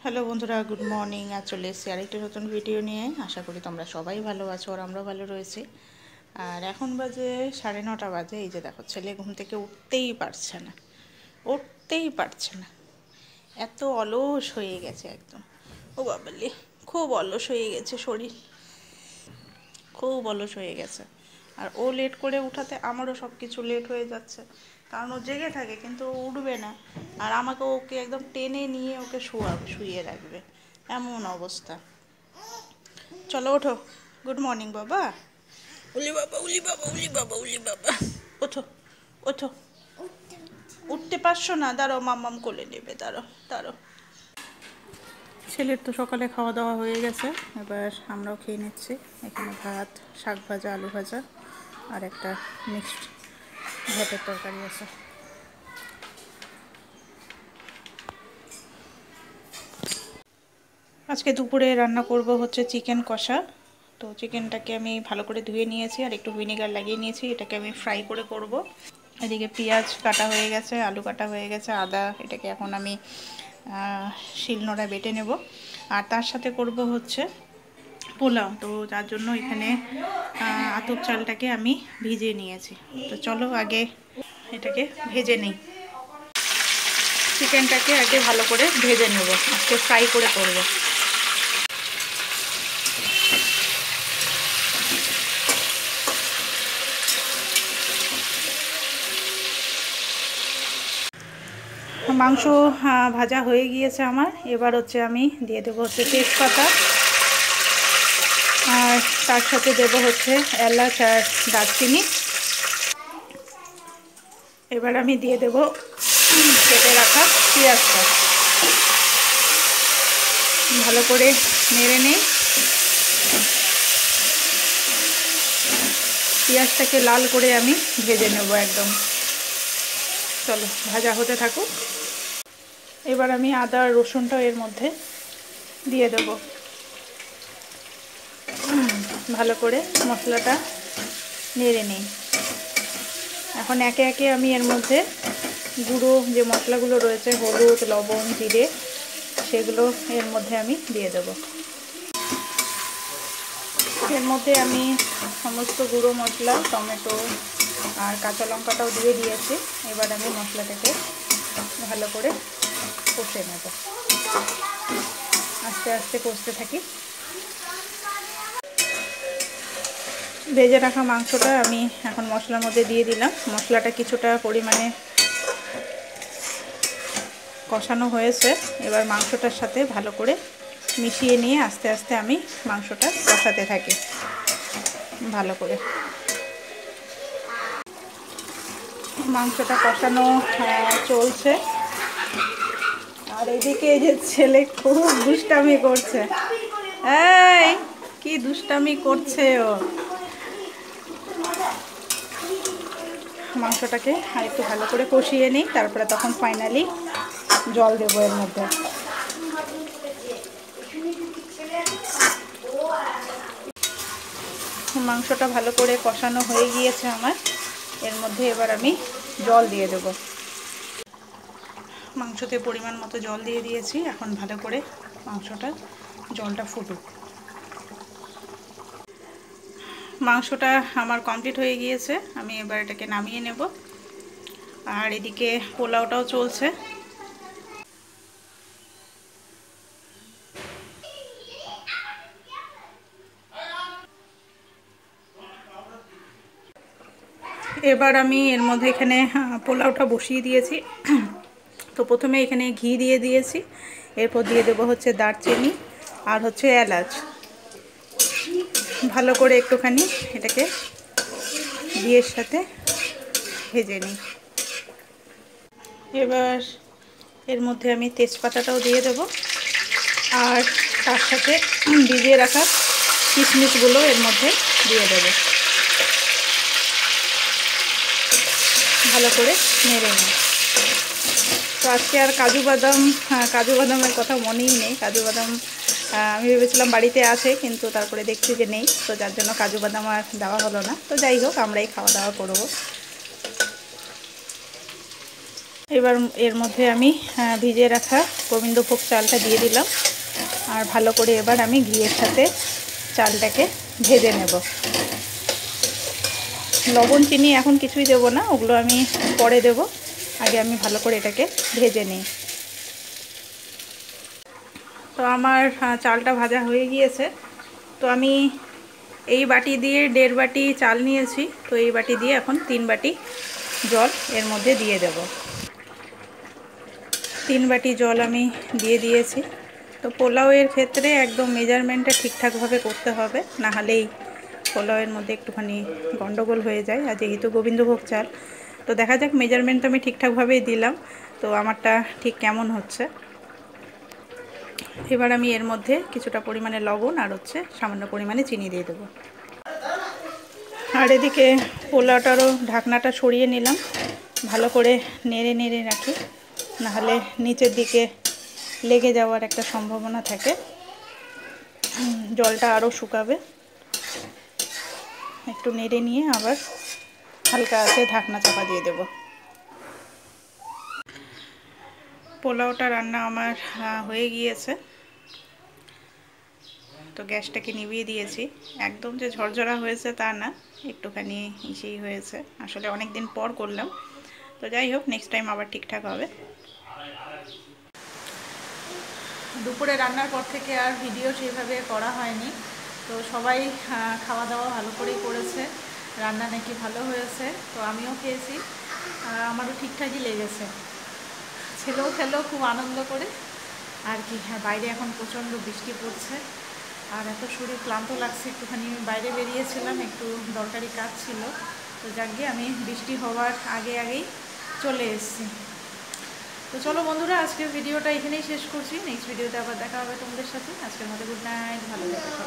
Hello বন্ধুরা, good morning. আর চলে এসেছি আরেকটি নতুন ভিডিও নিয়ে। আশা করি তোমরা সবাই ভালো আছো আর আমরাও ভালো রয়েছি। আর এখন বাজে 9:30 বাজে। এই যে দেখো, ছেলে ঘুম থেকে উঠতেই পারছে না, উঠতেই পারছে না, এত অলস হয়ে গেছে একদম। ও বাবালি, খুব অলস হয়ে গেছে শরীর, খুব অলস হয়ে গেছে। আর ও লেট করে উঠাতে আমারও সব কিছু লেট হয়ে যাচ্ছে, কারণ ও জেগে থাকে কিন্তু ও উঠবে না। আর আমাকে ওকে একদম টেনে নিয়ে ওকে শুইয়ে রাখবে, এমন অবস্থা। চলো ওঠো, গুড মর্নিং বাবা। উলি বাবা, উলি বাবা, উলি বাবা, উলি বাবা, ওঠো ওঠো। উঠতে পারছো না? দাঁড়াও, মাম্মাম কোলে নেবে, দাঁড়াও দাঁড়াও। ছেলের তো সকালে খাওয়া দাওয়া হয়ে গেছে, এবার আমরাও খেয়ে নিচ্ছি। এখানে ভাত, শাক ভাজা, আলু ভাজা আর একটা মিক্সড ভেটের তরকারি আছে। আজকে দুপুরে রান্না করব হচ্ছে চিকেন কষা। তো চিকেনটাকে আমি ভালো করে ধুয়ে নিয়েছি আর একটু ভিনেগার লাগিয়ে নিয়েছি, এটাকে আমি ফ্রাই করে করব। এদিকে পেঁয়াজ কাটা হয়ে গেছে, আলু কাটা হয়ে গেছে, আদা, এটাকে এখন আমি শিলনোড়ায় বেটে নেব। আর তার সাথে করব হচ্ছে পোলাও। তো যার জন্য এখানে আতপ চালটাকে আমি ভিজিয়ে নিয়েছি। তো চলো আগে এটাকে ভেজে নিই। চিকেনটাকে আগে ভালো করে ভেজে নেব, আজকে ফ্রাই করে করব। মাংস ভাজা হয়ে গিয়েছে আমার। এবার হচ্ছে আমি দিয়ে দেবো হচ্ছে তেজপাতা, আর তার সাথে দেবো হচ্ছে এলাচ আর দারচিনি। এবার আমি দিয়ে দেবো কেটে রাখা পেঁয়াজটা, ভালো করে নেড়ে নিই। পেঁয়াজটাকে লাল করে আমি ভেজে নেব একদম। চলো ভাজা হতে থাকুক। এবার আমি আদা আর রসুনটাও এর মধ্যে দিয়ে দেবো। ভালো করে মশলাটা নেড়ে নিই। এখন একে একে আমি এর মধ্যে গুঁড়ো যে মশলাগুলো রয়েছে, হলুদ, লবণ, জিরে, সেগুলো এর মধ্যে আমি দিয়ে দেব। এর মধ্যে আমি সমস্ত গুঁড়ো মশলা, টমেটো আর কাঁচা লঙ্কাটাও দিয়ে দিয়েছি। এবার আমি মশলাটাকে ভালো করে কষে নেব, আস্তে আস্তে কষতে থাকি। ভেজে রাখা মাংসটা আমি এখন মশলার মধ্যে দিয়ে দিলাম। মশলাটা কিছুটা পরিমাণে কষানো হয়েছে। এবার মাংসটার সাথে ভালো করে মিশিয়ে নিয়ে আস্তে আস্তে আমি মাংসটা কষাতে থাকি ভালো করে। মাংসটা কষানো চলছে। আর এদিকে এই যে ছেলে খুব দুষ্টামি করছে। এই কি দুষ্টামি করছে ও! মাংসটাকে আর একটু ভালো করে কষিয়ে নিই, তারপরে তখন ফাইনালি জল দেবো এর মধ্যে। মাংসটা ভালো করে কষানো হয়ে গিয়েছে আমার। এর মধ্যে এবার আমি জল দিয়ে দেব। মাংসতে পরিমাণ মতো জল দিয়ে দিয়েছি। এখন ভালো করে জলটা ফুটুক। মাংসটা আমার কমপ্লিট হয়ে গিয়েছে, আমি এবার এটাকে নামিয়ে নেব। আর এদিকে পোলাওটাও চলছে। এবার আমি এর মধ্যে এখানে পোলাওটা বসিয়ে দিয়েছি। তো প্রথমে এখানে ঘি দিয়ে দিয়েছি, এরপর দিয়ে দেবো হচ্ছে দারচিনি আর হচ্ছে এলাচ। ভালো করে একটুখানি এটাকে ঘিয়ের সাথে ভেজে নিই। এবার এর মধ্যে আমি তেজপাতাটাও দিয়ে দেব, আর তার সাথে ভিজিয়ে রাখা কিশমিশগুলো এর মধ্যে দিয়ে দেব। ভালো করে নেড়ে নিই। তো আজকে আর কাজু বাদামের কথা মনেই নেই। কাজু বাদাম আমি ভেবেছিলাম বাড়িতে আছে, কিন্তু তারপরে দেখছি যে নেই। তো যার জন্য কাজু বাদাম আর দেওয়া হলো না। তো যাই হোক, আমরাই খাওয়া দাওয়া করবো। এবার এর মধ্যে আমি ভিজিয়ে রাখা গোবিন্দভোগ চালটা দিয়ে দিলাম, আর ভালো করে এবার আমি ঘিয়ের সাথে চালটাকে ভেজে নেব। লবণ চিনি এখন কিছুই দেব না, ওগুলো আমি পরে দেব, আগে আমি ভালো করে এটাকে ভেজে নিই। তো আমার চালটা ভাজা হয়ে গিয়েছে। তো আমি এই বাটি দিয়ে 1.5 বাটি চাল নিয়েছি, তো এই বাটি দিয়ে এখন 3 বাটি জল এর মধ্যে দিয়ে দেব। 3 বাটি জল আমি দিয়ে দিয়েছি। তো পোলাওয়ের ক্ষেত্রে একদম মেজারমেন্টটা ঠিকঠাকভাবে করতে হবে, না হলেই পোলাওয়ের মধ্যে একটুখানি গন্ডগোল হয়ে যায়। আর যেহেতু গোবিন্দভোগ চাল, তো দেখা যাক, মেজারমেন্ট তো আমি ঠিকঠাকভাবেই দিলাম, তো আমারটা ঠিক কেমন হচ্ছে। এবার আমি এর মধ্যে কিছুটা পরিমাণে লবণ আর সামান্য পরিমাণে চিনি দিয়ে দেবো। আর এদিকে পোলাওটারও ঢাকনাটা সরিয়ে নিলাম, ভালো করে নেড়ে নেড়ে রাখি, নাহলে নিচের দিকে লেগে যাওয়ার একটা সম্ভাবনা থাকে। জলটা আরও শুকাবে। একটু নেড়ে নিয়ে আবার হালকা আছে ঢাকনা চাপা দিয়ে দেব। পোলাওটা রান্না আমার হয়ে গিয়েছে। তো গ্যাসটাকে নিভিয়ে দিয়েছি। একদম যে ঝরঝরা হয়েছে তা না, একটুখানি ইসেই হয়েছে, আসলে অনেক দিন পর করলাম। তো যাই হোক, নেক্সট টাইম আবার ঠিকঠাক হবে। দুপুরে রান্নার পর থেকে আর ভিডিও সেইভাবে করা হয়নি। তো সবাই খাওয়া দাওয়া ভালো করেই করেছে, রান্না নাকি ভালো হয়েছে। তো আমিও খেয়েছি, আমারও ঠিকঠাকই লেগেছে। ছেলেও খেলেও খুব আনন্দ করে আর কি। হ্যাঁ, বাইরে এখন প্রচণ্ড বৃষ্টি পড়ছে, আর এত শরীর ক্লান্ত লাগছে। একটুখানি বাইরে বেরিয়েছিলাম, একটু দরকারি কাজ ছিল। তো যাক গিয়ে আমি বৃষ্টি হওয়ার আগেই চলে এসেছি। তো চলো বন্ধুরা, আজকের ভিডিওটা এখানেই শেষ করছি। নেক্সট ভিডিওতে আবার দেখা হবে তোমাদের সাথে। আজকের মতো গুড নাইট, ভালো থেকো।